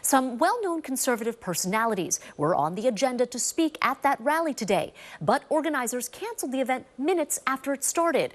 Some well-known conservative personalities were on the agenda to speak at that rally today, but organizers canceled the event minutes after it started.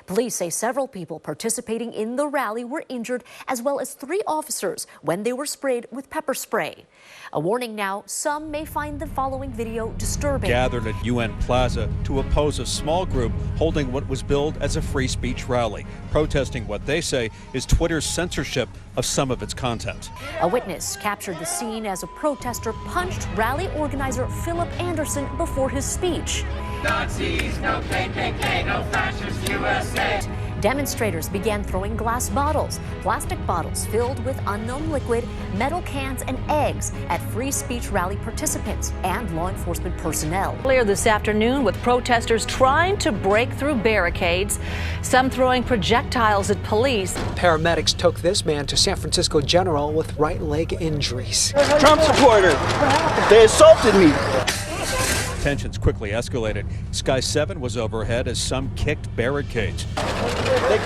Police say several people participating in the rally were injured, as well as 3 officers when they were sprayed with pepper spray. A warning now, some may find the following video disturbing. Gathered at UN Plaza to oppose a small group holding what was billed as a free speech rally, protesting what they say is Twitter's censorship of some of its content. A witness captured the scene as a protester punched rally organizer Philip Anderson before his speech. Nazis, no KKK, no fascist USA. Demonstrators began throwing glass bottles, plastic bottles filled with unknown liquid, metal cans, and eggs at free speech rally participants and law enforcement personnel. Earlier this afternoon, with protesters trying to break through barricades, some throwing projectiles at police. Paramedics took this man to San Francisco General with right leg injuries. Trump supporter. They assaulted me. Tensions quickly escalated. Sky 7 was overhead as some kicked barricades. They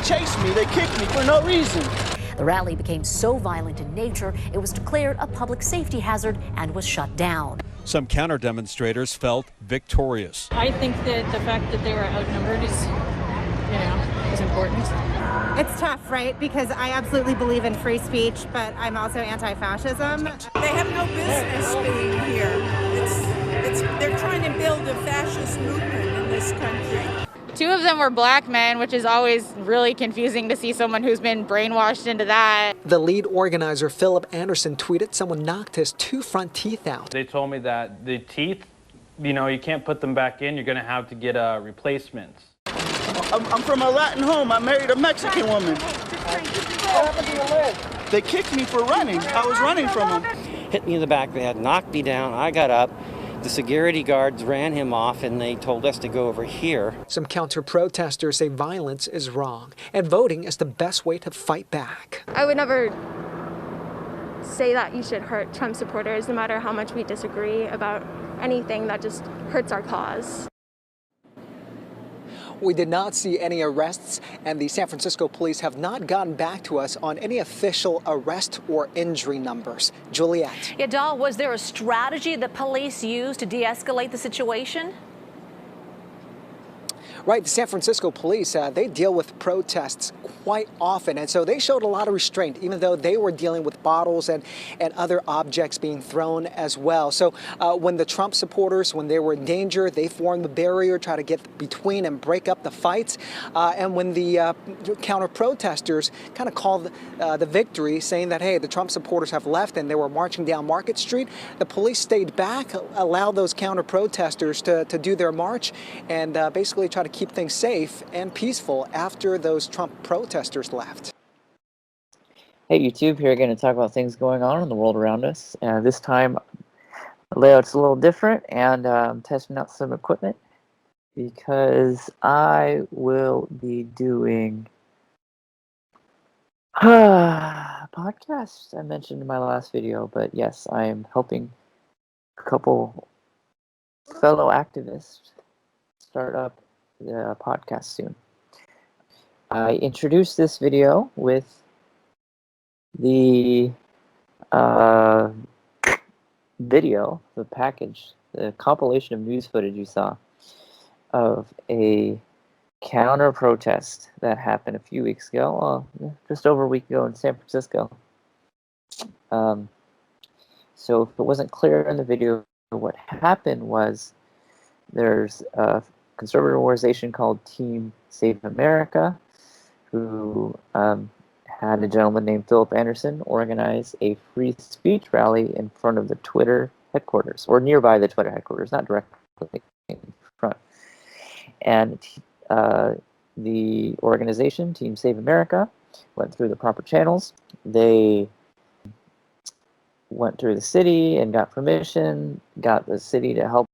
chased me. They kicked me for no reason. The rally became so violent in nature, it was declared a public safety hazard and was shut down. Some counter-demonstrators felt victorious. I think that the fact that they were outnumbered is important. It's tough, right? Because I absolutely believe in free speech, but I'm also anti-fascism. They have no business being here. They're trying to build a fascist movement in this country. 2 of them were black men, which is always really confusing to see someone who's been brainwashed into that. The lead organizer, Philip Anderson, tweeted someone knocked his 2 front teeth out. They told me that the teeth, you can't put them back in. You're going to have to get replacements. I'm from a Latin home. I married a Mexican woman. They kicked me for running. I was running from them. Hit me in the back. They had knocked me down. I got up. The security guards ran him off, and they told us to go over here. Some counter-protesters say violence is wrong, and voting is the best way to fight back. I would never say that you should hurt Trump supporters, no matter how much we disagree about anything that just hurts our cause. We did not see any arrests, and the San Francisco police have not gotten back to us on any official arrest or injury numbers. Juliet. Yeah, Dahl, was there a strategy that police used to de-escalate the situation? Right, the San Francisco police, they deal with protests quite often, and so they showed a lot of restraint, even though they were dealing with bottles and other objects being thrown as well. So when the Trump supporters, when they were in danger, they formed the barrier, try to get between and break up the fights. And when the counter-protesters kind of called the victory, saying that, hey, the Trump supporters have left and they were marching down Market Street, the police stayed back, allowed those counter-protesters to do their march, and basically try to keep things safe and peaceful after those Trump protesters left. Hey YouTube, here again to talk about things going on in the world around us. This time, the layout's a little different, and I'm testing out some equipment because I will be doing podcasts I mentioned in my last video, but yes, I am helping a couple fellow activists start up the podcast soon. I introduced this video with the video, the package, the compilation of news footage you saw of a counter protest that happened a few weeks ago, just over a week ago in San Francisco. So if it wasn't clear in the video, what happened was there's a conservative organization called Team Save America, who had a gentleman named Philip Anderson organize a free speech rally in front of the Twitter headquarters, or nearby the Twitter headquarters, not directly in front. And the organization, Team Save America, went through the proper channels. They went through the city and got permission, got the city to help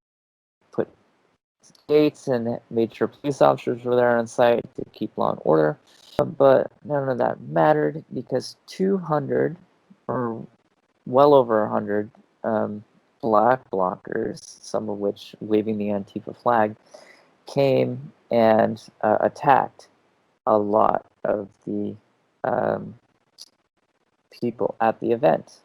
put gates, and made sure police officers were there on site to keep law and order. But none of that mattered because 200, or well over 100, black blockers, some of which waving the Antifa flag, came and attacked a lot of the people at the event.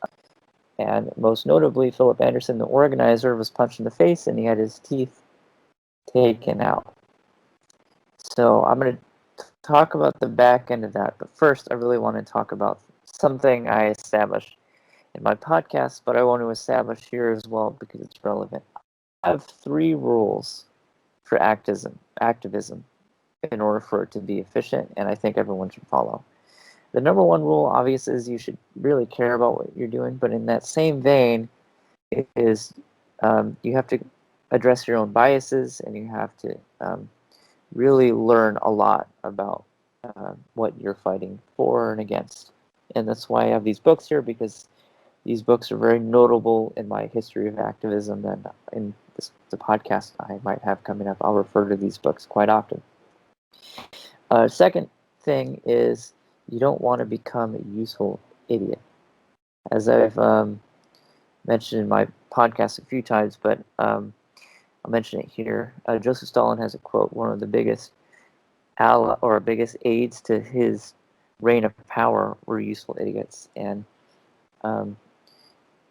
And most notably, Philip Anderson, the organizer, was punched in the face and he had his teeth taken out. So I'm going to talk about the back end of that, but first I really want to talk about something I established in my podcast, but I want to establish here as well because it's relevant. I have 3 rules for activism in order for it to be efficient, and I think everyone should follow. The number 1 rule, obviously, is you should really care about what you're doing, but in that same vein, it is you have to address your own biases, and you have to really learn a lot about what you're fighting for and against. And that's why I have these books here, because these books are very notable in my history of activism, and in the podcast I might have coming up, I'll refer to these books quite often. Second thing is you don't want to become a useful idiot. As I've mentioned in my podcast a few times, but I'll mention it here. Joseph Stalin has a quote, one of the biggest aides to his reign of power were useful idiots. And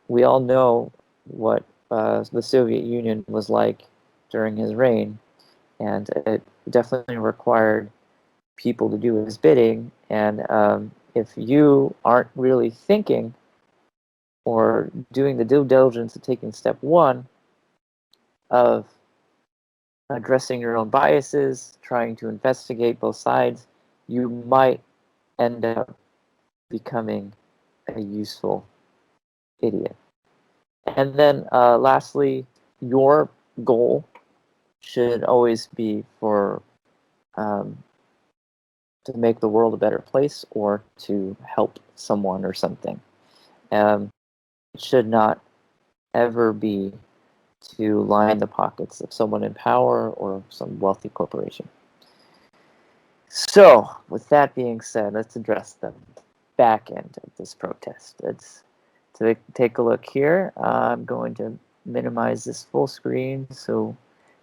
we all know what the Soviet Union was like during his reign, and it definitely required people to do his bidding. And if you aren't really thinking or doing the due diligence of taking step 1 of addressing your own biases, trying to investigate both sides, you might end up becoming a useful idiot. And then lastly, your goal should always be for to make the world a better place or to help someone or something. It should not ever be to line the pockets of someone in power or some wealthy corporation. So, with that being said, let's address the back end of this protest. Let's take a look here. I'm going to minimize this full screen so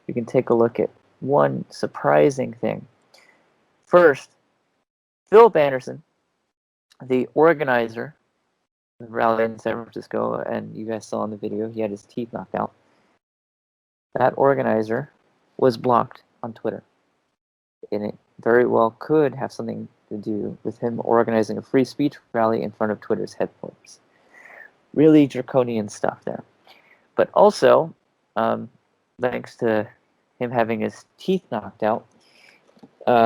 you can take a look at one surprising thing. First, Philip Anderson, the organizer of the rally in San Francisco, and you guys saw in the video, he had his teeth knocked out. That organizer was blocked on Twitter. And it very well could have something to do with him organizing a free speech rally in front of Twitter's headquarters. Really draconian stuff there. But also, thanks to him having his teeth knocked out,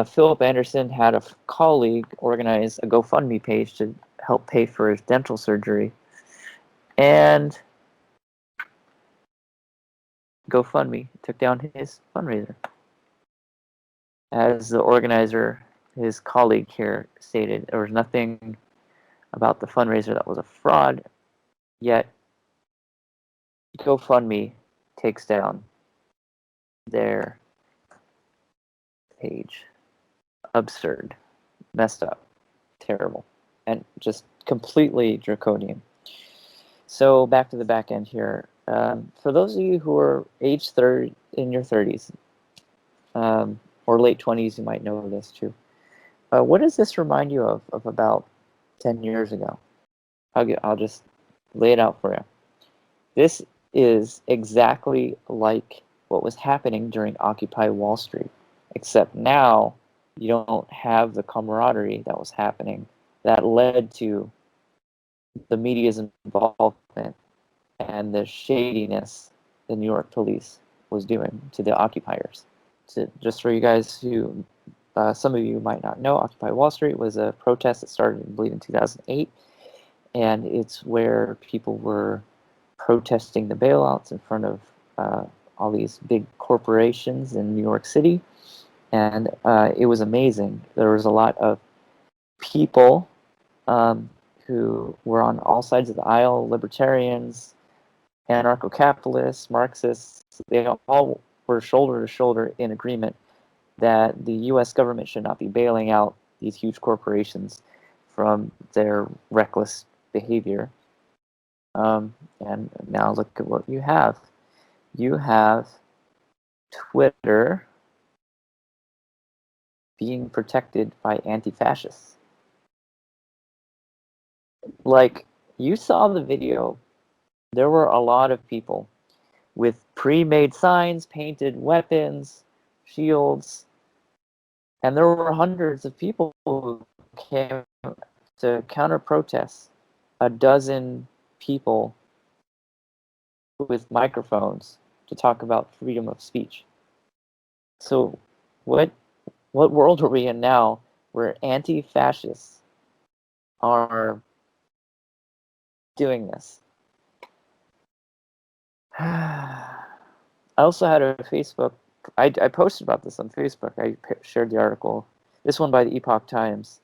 Philip Anderson had a colleague organize a GoFundMe page to help pay for his dental surgery. And GoFundMe took down his fundraiser. As the organizer, his colleague here stated, there was nothing about the fundraiser that was a fraud, yet GoFundMe takes down their page. Absurd, messed up, terrible, and just completely draconian. So back to the back end here. For those of you who are age 30 in your 30s or late 20s, you might know this too. What does this remind you of about 10 years ago? I'll just lay it out for you. This is exactly like what was happening during Occupy Wall Street, except now you don't have the camaraderie that was happening that led to the media's involvement and the shadiness the New York police was doing to the occupiers. Just for you guys who, some of you might not know, Occupy Wall Street was a protest that started, I believe, in 2008, and it's where people were protesting the bailouts in front of all these big corporations in New York City, and it was amazing. There was a lot of people who were on all sides of the aisle, libertarians, anarcho-capitalists, Marxists. They all were shoulder to shoulder in agreement that the U.S. government should not be bailing out these huge corporations from their reckless behavior. And now look at what you have. You have Twitter being protected by anti-fascists. like, you saw the video. There were a lot of people with pre-made signs, painted weapons, shields, and there were hundreds of people who came to counter-protest. A dozen people with microphones to talk about freedom of speech. So what world are we in now where anti-fascists are doing this? I also had a Facebook, I posted about this on Facebook. I shared the article, this one by the Epoch Times.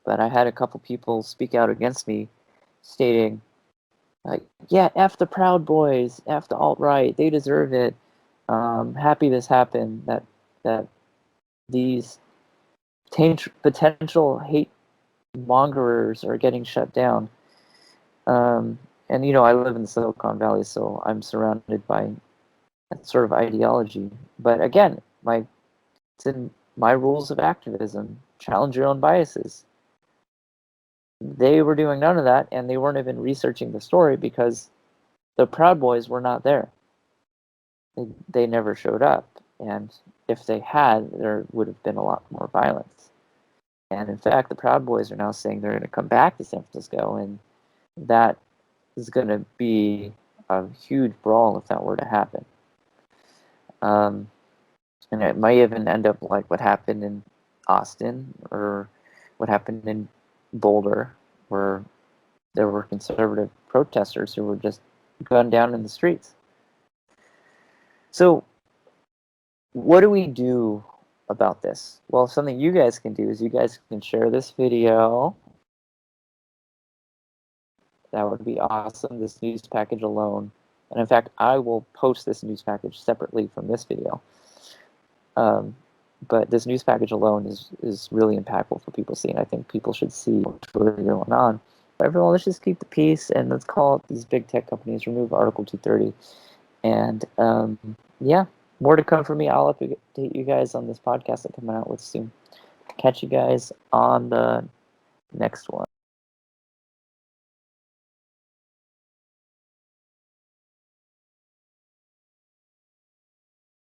But I had a couple people speak out against me, stating, like, yeah, F the Proud Boys, F the alt-right, they deserve it. Happy this happened, that these potential hate mongerers are getting shut down. And, you know, I live in Silicon Valley, so I'm surrounded by that sort of ideology. But again, it's in my rules of activism. Challenge your own biases. They were doing none of that, and they weren't even researching the story because the Proud Boys were not there. They never showed up. And if they had, there would have been a lot more violence. And in fact, the Proud Boys are now saying they're going to come back to San Francisco, and that is going to be a huge brawl if that were to happen. And it might even end up like what happened in Austin or what happened in Boulder, where there were conservative protesters who were just gunned down in the streets. So what do we do about this? Well, something you guys can do is you guys can share this video. That would be awesome, this news package alone. And in fact, I will post this news package separately from this video. But this news package alone is really impactful for people to see, and I think people should see what's really going on. But everyone, let's just keep the peace, and let's call it these big tech companies, remove Article 230. And yeah, more to come from me. I'll update you guys on this podcast I'm coming out with soon. Catch you guys on the next one.